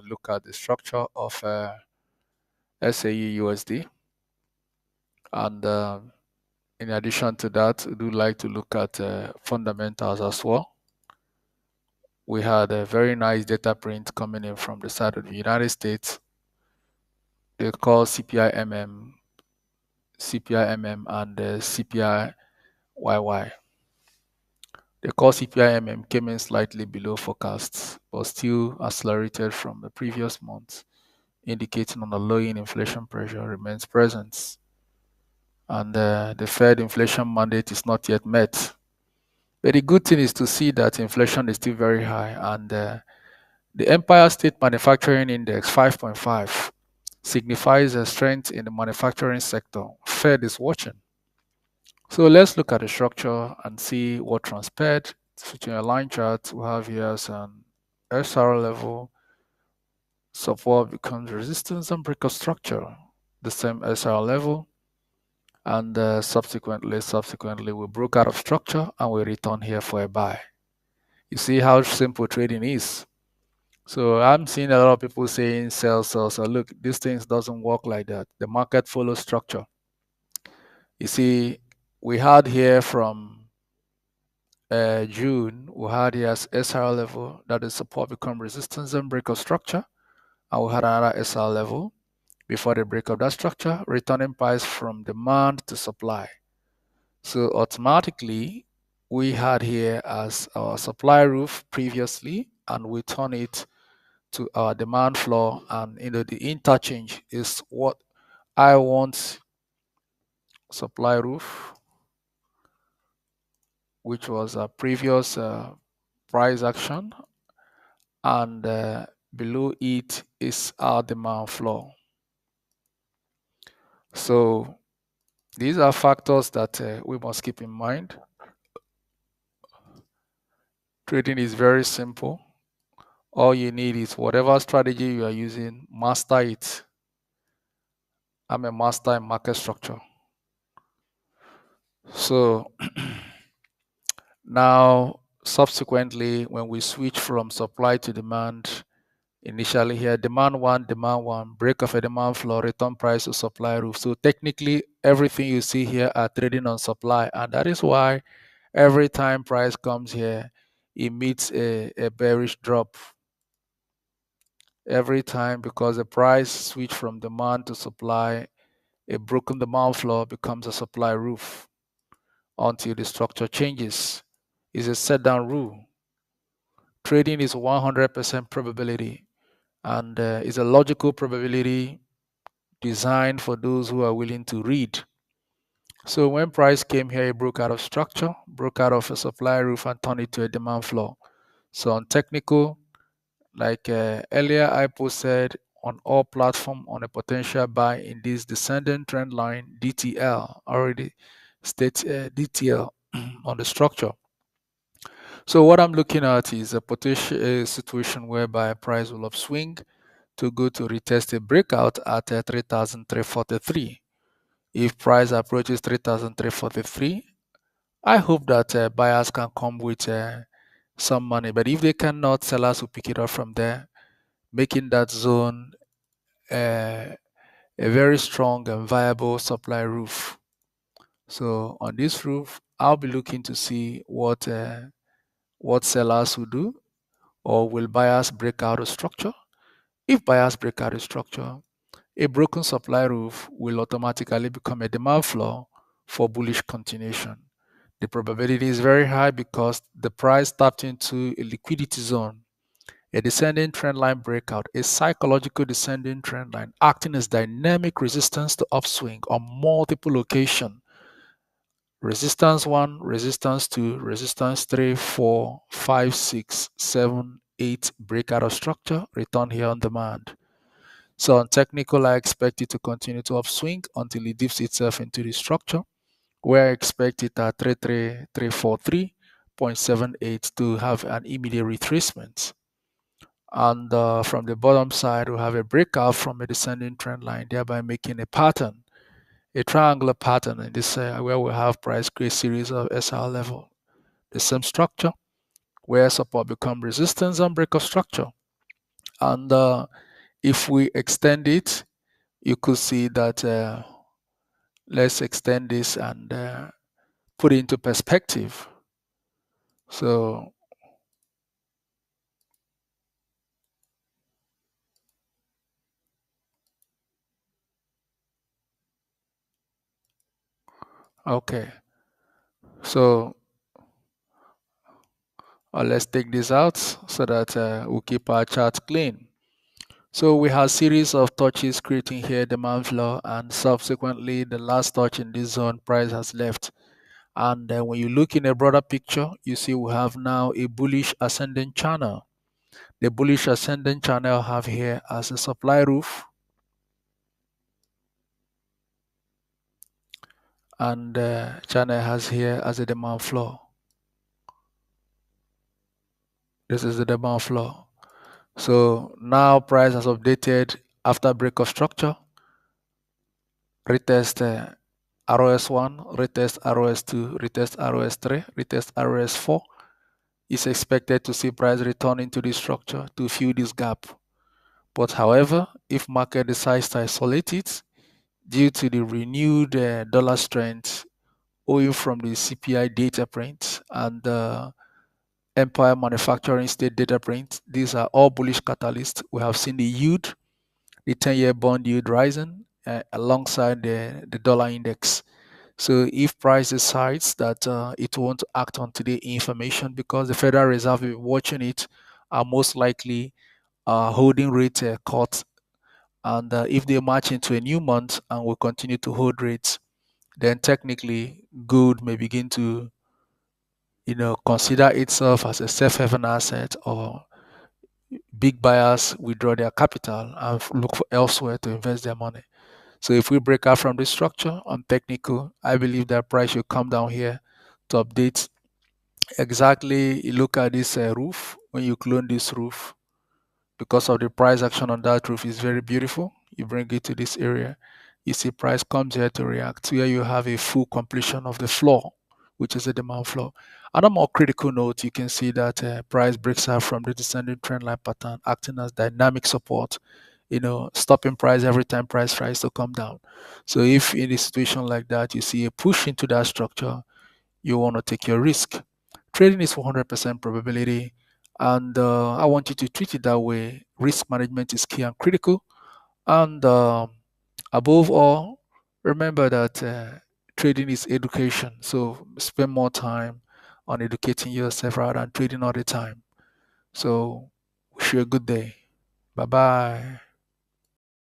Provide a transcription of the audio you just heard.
look at the structure of SAE USD, and in addition to that, we do like to look at fundamentals as well. We had a very nice data print coming in from the side of the United States. They call CPI-MM, and CPI-YY. The core CPI-MM came in slightly below forecasts, but still accelerated from the previous month, indicating underlying inflation pressure remains present. And the Fed inflation mandate is not yet met. But the good thing is to see that inflation is still very high, and the Empire State Manufacturing Index 5.5 signifies a strength in the manufacturing sector. Fed is watching. So let's look at the structure and see what transpired. Switching a line chart, we have here as an SR level, support becomes resistance and break of structure, the same SR level, and subsequently we broke out of structure and we return here for a buy. You see how simple trading is. So I'm seeing a lot of people saying sell. So look, these things doesn't work like that. The market follows structure. You see, we had here from June, we had here as SR level, that is support become resistance and break of structure. And we had another SR level before the break of that structure, returning price from demand to supply. So automatically, we had here as our supply roof previously, and we turn it to our demand floor, and the interchange is what I want. Supply roof, which was a previous price action, and below it is our demand floor. So these are factors that we must keep in mind. Trading is very simple. All you need is whatever strategy you are using, master it. I'm a master in market structure. So now, subsequently, when we switch from supply to demand, initially here, demand one, break of a demand floor, return price to supply roof. So technically, everything you see here are trading on supply. And that is why every time price comes here, it meets a bearish drop. Every time, because the price switch from demand to supply, a broken demand floor becomes a supply roof until the structure changes. It's a set down rule. Trading is 100% probability, and it's a logical probability designed for those who are willing to read. So when price came here, it broke out of structure, broke out of a supply roof, and turned it to a demand floor. So on technical, like earlier I posted on all platform on a potential buy in this descending trend line DTL, already state DTL on the structure. So what I'm looking at is a potential situation whereby price will upswing to go to retest a breakout at 3,343. If price approaches 3,343, I hope that buyers can come with some money. But if they cannot, sellers will pick it up from there, making that zone a very strong and viable supply roof. So on this roof, I'll be looking to see what sellers will do, or will buyers break out of structure. If buyers break out of structure, a broken supply roof will automatically become a demand floor for bullish continuation. The probability is very high because the price tapped into a liquidity zone, a descending trend line breakout, a psychological descending trend line acting as dynamic resistance to upswing on multiple locations. Resistance 1, resistance 2, resistance 3, 4, 5, 6, 7, 8, breakout of structure, return here on demand. So on technical, I expect it to continue to upswing until it dips itself into the structure, where I expect it at 33343.78 to have an immediate retracement. And from the bottom side, we have a breakout from a descending trend line, thereby making a pattern, a triangular pattern in this where we have price create series of SR level. The same structure where support become resistance and break of structure. And if we extend it, you could see that let's extend this and put it into perspective. So okay, so let's take this out so that we'll keep our chart clean. So we have series of touches creating here demand floor, and subsequently the last touch in this zone price has left. And when you look in a broader picture, you see we have now a bullish ascending channel. The bullish ascending channel have here as a supply roof, and channel has here as a demand floor. This is the demand floor. So now price has updated after break of structure, retest ROS1, retest ROS2, retest ROS3, retest ROS4. Is expected to see price return into this structure to fill this gap. But however, if market decides to isolate it due to the renewed dollar strength owing from the CPI data print and the Empire Manufacturing State data print, these are all bullish catalysts. We have seen the yield, the 10-year bond yield rising alongside the dollar index. So if price decides that it won't act on today's information because the Federal Reserve will be watching it, are most likely holding rate cut. And if they march into a new month and will continue to hold rates, then technically gold may begin to, consider itself as a safe haven asset, or big buyers withdraw their capital and look for elsewhere to invest their money. So if we break out from this structure on technical, I believe that price should come down here to update exactly. You look at this roof. When you clone this roof, because of the price action on that roof is very beautiful, you bring it to this area, you see price comes here to react. Here you have a full completion of the floor, which is a demand floor. On a more critical note, you can see that price breaks out from the descending trend line pattern, acting as dynamic support, stopping price every time price tries to come down. So if in a situation like that, you see a push into that structure, you want to take your risk. Trading is 100% probability, and I want you to treat it that way. Risk management is key and critical. And above all, remember that trading is education. So spend more time on educating yourself rather than trading all the time. So wish you a good day. Bye bye.